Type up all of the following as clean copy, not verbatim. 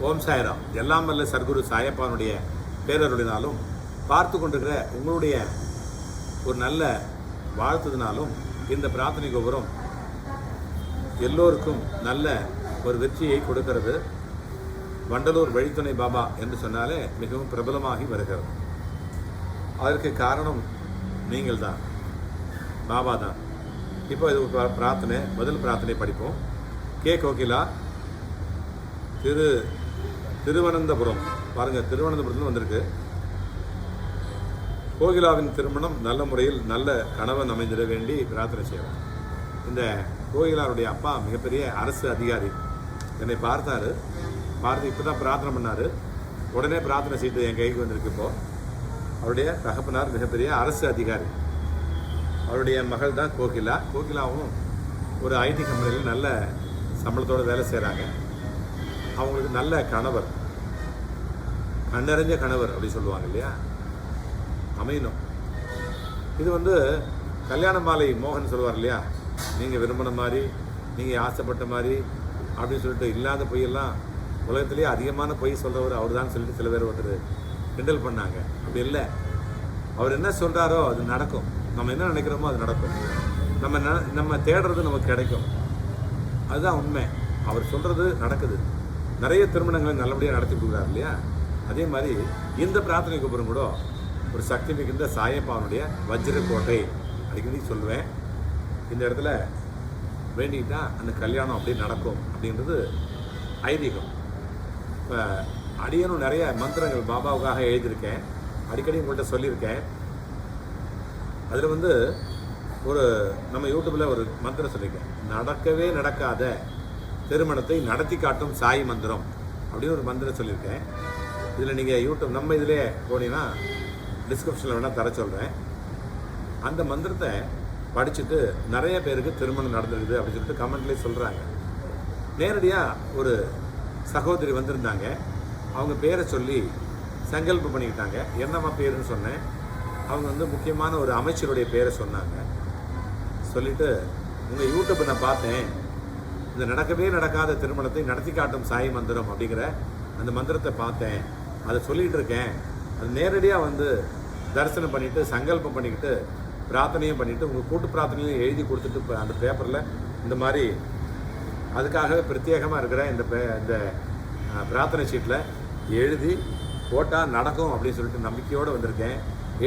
ஓம் சாய்ராம். எல்லாம் வல்ல சர்க்குரு சாயப்பானுடைய பேரருளினாலும் பார்த்து கொண்டிருக்கிற உங்களுடைய ஒரு நல்ல வாழ்த்துதினாலும் இந்த பிரார்த்தனை கோபுரம் எல்லோருக்கும் நல்ல ஒரு வெற்றியை கொடுக்கிறது. வண்டலூர் வழித்துணை பாபா என்று சொன்னாலே மிகவும் பிரபலமாகி வருகிறது. அதற்கு காரணம் நீங்கள் தான், பாபா தான். இப்போ இது பிரார்த்தனை, முதல் பிரார்த்தனை படிப்போம். கே கோகிலா, திருவனந்தபுரம். பாருங்கள், திருவனந்தபுரத்தில் வந்திருக்கு. கோகிலாவின் திருமணம் நல்ல முறையில் நல்ல கணவன் அமைந்திட வேண்டி பிரார்த்தனை செய்வோம். இந்த கோகிலாவுடைய அப்பா மிகப்பெரிய அரசு அதிகாரி. என்னை பார்த்தாரு, பார்த்து இப்போ தான் பிரார்த்தனை பண்ணார். உடனே பிரார்த்தனை செய்து என் கைக்கு வந்திருக்கு. இப்போது அவருடைய தகப்பனார் மிகப்பெரிய அரசு அதிகாரி. அவருடைய மகள் தான் கோகிலா. கோகிலாவும் ஒரு ஐடி கம்பெனியில் நல்ல சம்பளத்தோடு வேலை செய்கிறாங்க. அவங்களுக்கு நல்ல கணவர், கண்ணறிஞ்ச கணவர் அப்படி சொல்லுவாங்க இல்லையா, அமையணும். இது கல்யாண மாலை மோகன் சொல்லுவார் இல்லையா, நீங்கள் விரும்பின மாதிரி, நீங்கள் ஆசைப்பட்ட மாதிரி அப்படின்னு சொல்லிட்டு இல்லாத பொய்யெல்லாம் உலகத்திலேயே அதிகமான பொய் சொல்கிறவர் அவர் தான் சொல்லிட்டு சில பேர் ஒருத்தர் கிண்டல் பண்ணாங்க. அப்படி இல்லை, அவர் என்ன சொல்கிறாரோ அது நடக்கும். நம்ம என்ன நினைக்கிறோமோ அது நடக்கும். நம்ம தேடுறது நமக்கு கிடைக்கும். அதுதான் உண்மை. அவர் சொல்கிறது நடக்குது. நிறைய திருமணங்களை நல்லபடியாக நடத்தி கொடுக்குறாரு இல்லையா. அதே மாதிரி இந்த பிரார்த்தனைக்கு அப்புறம் கூட ஒரு சக்தி மிகுந்த சாயப்பாவனுடைய வஜ்ரக்கோட்டை அடிக்கடி சொல்லுவேன். இந்த இடத்துல வேண்டிக்கிட்டா அந்த கல்யாணம் அப்படியே நடக்கும் அப்படின்றது ஐதீகம். இப்போ அடியனும் நிறைய மந்திரங்கள் பாபாவுக்காக எழுதியிருக்கேன், அடிக்கடி உங்கள்கிட்ட சொல்லியிருக்கேன். அதில் ஒரு நம்ம யூடியூப்பில் ஒரு மந்திரம் சொல்லியிருக்கேன். நடக்கவே நடக்காத திருமணத்தை நடத்தி காட்டும் சாய் மந்திரம் அப்படின்னு ஒரு மந்திரம் சொல்லியிருக்கேன். இதில் நீங்கள் யூடியூப் நம்ம இதிலே போனீங்கன்னா டிஸ்கிரிப்ஷனில் வேணால் தர சொல்கிறேன். அந்த மந்திரத்தை படிச்சுட்டு நிறைய பேருக்கு திருமணம் நடந்துருக்குது அப்படின்னு சொல்லிட்டு கமெண்ட்லேயே சொல்கிறாங்க. நேரடியாக ஒரு சகோதரி வந்திருந்தாங்க. அவங்க பேரை சொல்லி சங்கல்பம் பண்ணிக்கிட்டாங்க. என்னம்மா பேருன்னு சொன்னேன். அவங்க முக்கியமான ஒரு அமைச்சருடைய பேரை சொன்னாங்க. சொல்லிவிட்டு உங்கள் யூடியூப்பை நான் பார்த்தேன், இந்த நடக்கவே நடக்காத திருமணத்தை நடத்தி காட்டும் சாய் மந்திரம் அப்படிங்கிற அந்த மந்திரத்தை பார்த்தேன், அதை சொல்லிகிட்டு இருக்கேன். அது நேரடியாக தரிசனம் பண்ணிவிட்டு சங்கல்பம் பண்ணிக்கிட்டு பிரார்த்தனையும் பண்ணிவிட்டு உங்கள் கூட்டு பிரார்த்தனையும் எழுதி கொடுத்துட்டு அந்த பேப்பரில் இந்த மாதிரி அதுக்காகவே பிரத்யேகமாக இருக்கிற இந்த பிரார்த்தனை ஷீட்டில் எழுதி போட்டால் நடக்கும் அப்படின்னு சொல்லிட்டு நம்பிக்கையோடு வந்திருக்கேன்,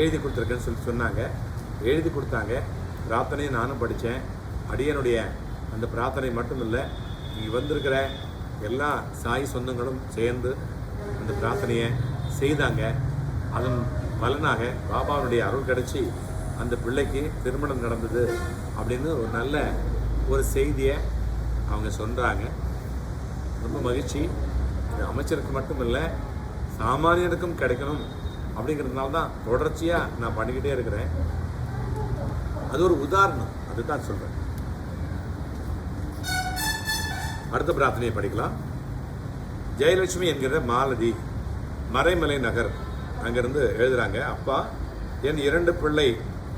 எழுதி கொடுத்துருக்கேன்னு சொல்லி சொன்னாங்க. எழுதி கொடுத்தாங்க. பிரார்த்தனையை நானும் படித்தேன். அடியனுடைய அந்த பிரார்த்தனை மட்டும் இல்லை, இங்கே வந்திருக்கிற எல்லா சாய் சொந்தங்களும் சேர்ந்து அந்த பிரார்த்தனையை செய்தாங்க. அதன் பலனாக பாபாவுடைய அருள் கிடச்சி அந்த பிள்ளைக்கு திருமணம் நடந்தது அப்படின்னு ஒரு நல்ல ஒரு செய்தியை அவங்க சொல்கிறாங்க. ரொம்ப மகிழ்ச்சி. இது அமைச்சருக்கு மட்டும் இல்லை, சாமானியனுக்கும் கிடைக்கணும் அப்படிங்கிறதுனால தான் தொடர்ச்சியாக நான் பண்ணிக்கிட்டே இருக்கிறேன். அது ஒரு உதாரணம், அதுதான் சொல்கிறேன். அடுத்த பிரார்த்தனையை படிக்கலாம். ஜெயலட்சுமி என்கிற மாலதி, மறைமலை நகர், அங்கேருந்து எழுதுகிறாங்க. அப்பா, என் 2 பிள்ளை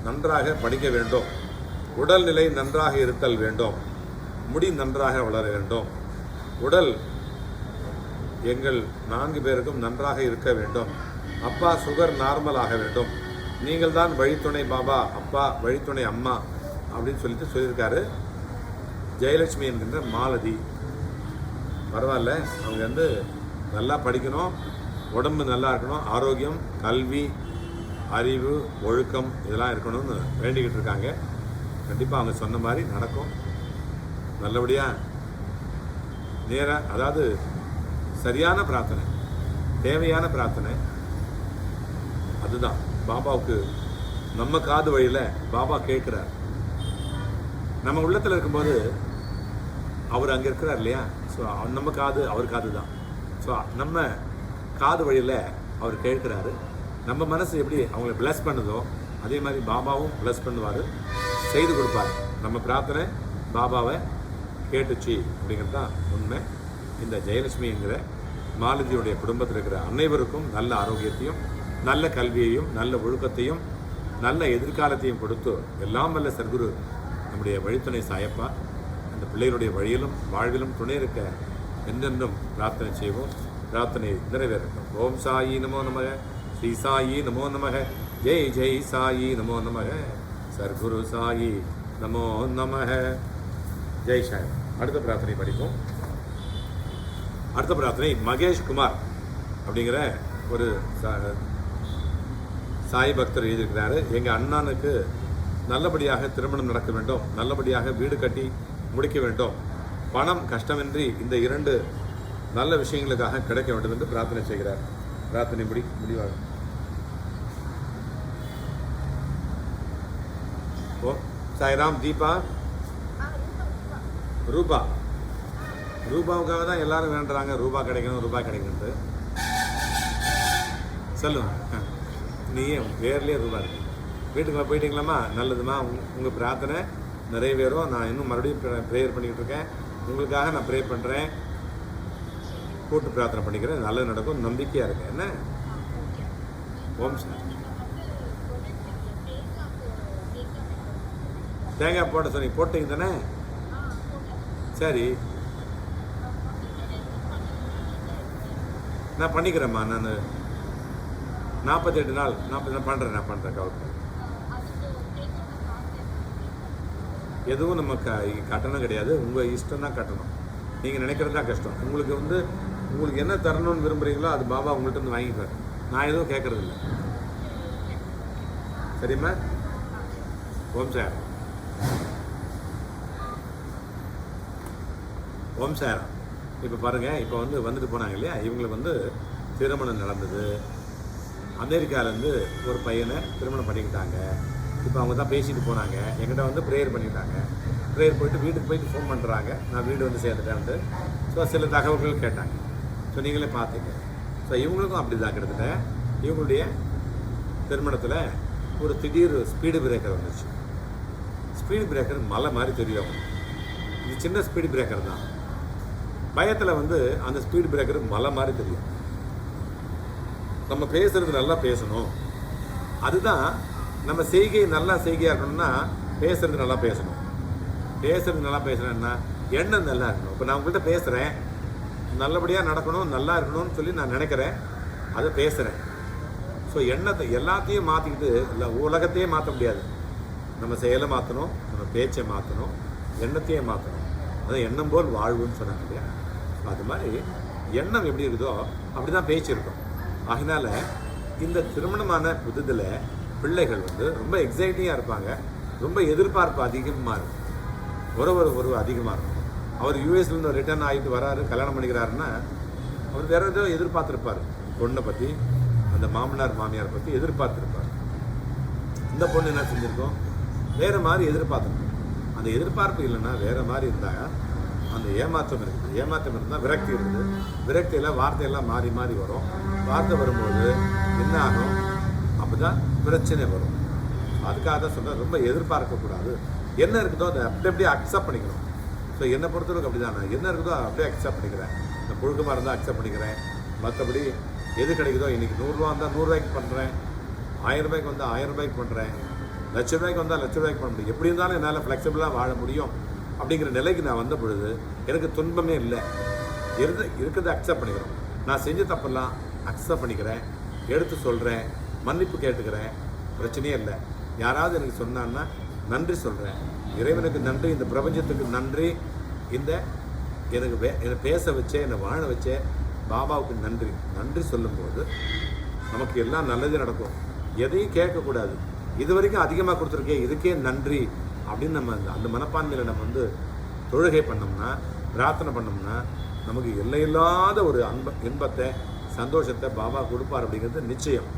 நன்றாக படிக்க வேண்டும், உடல்நிலை நன்றாக இருத்தல் வேண்டும், முடி நன்றாக வளர வேண்டும், உடல் எங்கள் 4 பேருக்கும் நன்றாக இருக்க வேண்டும், அப்பா சுகர் நார்மல் ஆக வேண்டும், நீங்கள் தான் வழித்துணை பாபா, அப்பா வழித்துணை அம்மா அப்படின்னு சொல்லியிருக்காரு. ஜெயலட்சுமி என்கின்ற மாலதி. பரவாயில்ல, அவங்க நல்லா படிக்கணும், உடம்பு நல்லா இருக்கணும், ஆரோக்கியம், கல்வி, அறிவு, ஒழுக்கம் இதெல்லாம் இருக்கணும்னு வேண்டிக்கிட்டு இருக்காங்க. கண்டிப்பாக அவங்க சொன்ன மாதிரி நடக்கும். நல்லபடியாக அதாவது சரியான பிரார்த்தனை, தேவையான பிரார்த்தனை. அதுதான் பாபாவுக்கு நம்ம காது வழியில் பாபா கேட்குறார். நம்ம உள்ளத்தில் இருக்கும்போது அவர் அங்கே இருக்கிறார் இல்லையா. ஸோ நம்ம காது அவர் காது தான். ஸோ நம்ம காது வழியில் அவர் கேட்குறாரு. நம்ம மனசு எப்படி அவங்கள பிளஸ் பண்ணுதோ அதே மாதிரி பாபாவும் பிளஸ் பண்ணுவார், செய்து கொடுப்பார். நம்ம பிரார்த்தனை பாபாவை கேட்டுச்சு அப்படிங்கிறது தான் உண்மை. இந்த ஜெயலட்சுமி என்கிற மாலதியுடைய குடும்பத்தில் இருக்கிற அனைவருக்கும் நல்ல ஆரோக்கியத்தையும் நல்ல கல்வியையும் நல்ல ஒழுக்கத்தையும் நல்ல எதிர்காலத்தையும் கொடுத்து எல்லாம் வல்ல சர்க்குரு நம்முடைய வழித்துணை சாயப்பா அந்த பிள்ளைகளுடைய வழியிலும் வாழ்விலும் துணை இருக்க என்றென்றும் பிரார்த்தனை செய்வோம். பிரார்த்தனை நிறைவேறட்டும். ஓம் சாயி நமோ நமக, ஸ்ரீ சாயி நமோ நமக, ஜெய் ஜெய் சாயி நமோ நமக, சர்க்குரு சாயி நமோ நமக. ஜெய் சாய். அடுத்த பிரார்த்தனை படிப்போம். அடுத்த பிரார்த்தனை மகேஷ் குமார் அப்படிங்கிற ஒரு சாய் பக்தர் எழுதியிருக்கிறாரு. எங்கள் அண்ணனுக்கு நல்லபடியாக திருமணம் நடக்க வேண்டும், நல்லபடியாக வீடு கட்டி முடிக்க வேண்டும், பணம் கஷ்டமின்றி இந்த 2 நல்ல விஷயங்களுக்காக கிடைக்க வேண்டும் என்று பிரார்த்தனை செய்கிறார். பிரார்த்தனை முடிவாக. ஓ சாய்ராம். தீபா, ரூபாவுக்காக தான் எல்லாரும் வேண்டுறாங்க, ரூபா கிடைக்கணும்ட்டு. சொல்லுங்க, நீயே பேர்லேயே ரூபா இருக்கு. வீட்டுக்குள்ள போயிட்டீங்களாம்மா? நல்லதுமா, உங்கள் பிரார்த்தனை நிறைவேறும். நான் இன்னும் மறுபடியும் ப்ரேயர் பண்ணிக்கிட்டு இருக்கேன். உங்களுக்காக நான் ப்ரே பண்ணுறேன், கூட்டு பிரார்த்தனை பண்ணிக்கிறேன். நல்லது நடக்கும், நம்பிக்கையாக இருக்கேன். என்ன? ஓம் சார். தேங்காய் போட சொன்னி போட்டீங்க தானே? சரி, நான் பண்ணிக்கிறேம்மா. நான் 48 நாள் பண்ணுறேன். நான் பண்ணுறேன். கவுட் எதுவும் நம்ம கட்டணம் கிடையாது. உங்கள் இஷ்டம் தான் கட்டணும். நீங்கள் நினைக்கிறது தான் கஷ்டம். உங்களுக்கு என்ன தரணும்னு விரும்புகிறீங்களோ அது பாபா உங்கள்கிட்ட வந்து வாங்கிக்குவார். நான் எதுவும் கேட்கறது இல்லை. சரிம்மா? ஓம் சார். ஓம் சார். இப்போ பாருங்கள், இப்போ வந்துட்டு போனாங்க இல்லையா, இவங்களுக்கு திருமணம் நடந்தது. அமெரிக்காவிலேருந்து ஒரு பையனை திருமணம் பண்ணிக்கிட்டாங்க. இப்போ அவங்க தான் பேசிட்டு போனாங்க. என்கிட்ட ப்ரேயர் பண்ணிட்டாங்க. ப்ரேயர் போயிட்டு வீட்டுக்கு போயிட்டு ஃபோன் பண்ணுறாங்க, நான் வீடு சேர்ந்துட்டேன்ட்டு. ஸோ சில தகவல்கள் கேட்டாங்க. ஸோ நீங்களே பார்த்தீங்க. ஸோ இவங்களுக்கும் அப்படி தான் கிட்டத்தட்ட இவங்களுடைய திருமணத்தில் ஒரு திடீர் ஸ்பீடு பிரேக்கர் வந்துச்சு. ஸ்பீடு பிரேக்கர் மலை மாதிரி தெரியும். இது சின்ன ஸ்பீடு பிரேக்கர் தான். பயத்தில் அந்த ஸ்பீடு பிரேக்கர் மலை மாதிரி தெரியும். நம்ம பேசுறது நல்லா பேசணும். அதுதான் நம்ம செய்கை நல்லா செய்கையாக இருக்கணும்னா பேசுறது நல்லா பேசணும். பேசுறது நல்லா பேசணும்னா எண்ணம் நல்லா இருக்கணும். இப்போ நான் உங்கள்கிட்ட பேசுகிறேன், நல்லபடியாக நடக்கணும், நல்லா இருக்கணும்னு சொல்லி நான் நினைக்கிறேன், அதை பேசுகிறேன். ஸோ எண்ணத்தை எல்லாத்தையும் மாற்றிக்கிட்டு இல்லை, உலகத்தையே மாற்ற முடியாது. நம்ம செயலை மாற்றணும், நம்ம பேச்சை மாற்றணும், எண்ணத்தையே மாற்றணும். அதான் எண்ணம் போல் வாழ்வுன்னு சொன்னாங்க இல்லையா? அது மாதிரி எண்ணம் எப்படி இருக்குதோ அப்படி தான் பேச்சு இருக்கும். அதனால இந்த திருமணமான புதுதில் பிள்ளைகள் ரொம்ப எக்ஸைட்டிங்காக இருப்பாங்க. ரொம்ப எதிர்பார்ப்பு அதிகமாக இருக்கும். ஒரு அதிகமாக இருக்கும். அவர் யூஎஸ்லேருந்து ரிட்டர்ன் ஆகிட்டு வராரு, கல்யாணம் பண்ணிக்கிறாருன்னா அவர் வேறு ஏதோ எதிர்பார்த்துருப்பார். பொண்ணை பற்றி, அந்த மாமனார் மாமியாரை பற்றி எதிர்பார்த்துருப்பார். இந்த பொண்ணு என்ன செஞ்சுருக்கோம், வேறு மாதிரி எதிர்பார்த்துருக்கோம். அந்த எதிர்பார்ப்பு இல்லைன்னா வேறு மாதிரி இருந்தால் அந்த ஏமாற்றம் இருக்குது. ஏமாற்றம் இருந்தால் விரக்தி இருக்குது. விரக்தியில் வார்த்தையெல்லாம் மாறி மாறி வரும். வார்த்தை வரும்போது என்ன ஆகும், அப்போ தான் பிரச்சனை வரும். அதுக்காக தான் சொல்கிறேன், ரொம்ப எதிர்பார்க்கக்கூடாது. என்ன இருக்குதோ அதை அப்படியே அக்செப்ட் பண்ணிக்கணும். ஸோ என்னை பொறுத்தவரைக்கும் அப்படி தான். நான் என்ன இருக்குதோ அப்படியே அக்செப்ட் பண்ணிக்கிறேன். இந்த புழுக்கமாக இருந்தால் அக்செப்ட் பண்ணிக்கிறேன். மற்றபடி எது கிடைக்குதோ, இன்றைக்கி 100 ரூபா வந்தால் 100 ரூபாய்க்கு பண்ணுறேன், 1000 ரூபாய்க்கு வந்தால் 1000 ரூபாய்க்கு பண்ணுறேன், 1,00,000 ரூபாய்க்கு வந்தால் 1,00,000 ரூபாய்க்கு பண்ண முடியும். எப்படி இருந்தாலும் என்னால் ஃப்ளெக்சிபிளாக வாழ முடியும் அப்படிங்கிற நிலைக்கு நான் வந்த பொழுது எனக்கு துன்பமே இல்லை. இருக்கிறத அக்செப்ட் பண்ணிக்கிறோம். நான் செஞ்ச தப்பெல்லாம் அக்செப்ட் பண்ணிக்கிறேன், எடுத்து சொல்கிறேன், மன்னிப்பு கேட்டுக்கிறேன். பிரச்சனையே இல்லை. யாராவது எனக்கு சொன்னான்னா நன்றி சொல்கிறேன். இறைவனுக்கு நன்றி, இந்த பிரபஞ்சத்துக்கு நன்றி, என்னை பேச வச்சே, என்னை வாழ வச்சே பாபாவுக்கு நன்றி. நன்றி சொல்லும்போது நமக்கு எல்லாம் நல்லதே நடக்கும். எதையும் கேட்கக்கூடாது. இது வரைக்கும் அதிகமாக கொடுத்துருக்கே, இதுக்கே நன்றி அப்படின்னு நம்ம அந்த மனப்பான்மையில் நம்ம தொழுகை பண்ணோம்னா, பிரார்த்தனை பண்ணோம்னா நமக்கு எல்லையில்லாத ஒரு இன்பத்தை, சந்தோஷத்தை பாபா கொடுப்பார் அப்படிங்கிறது நிச்சயம்.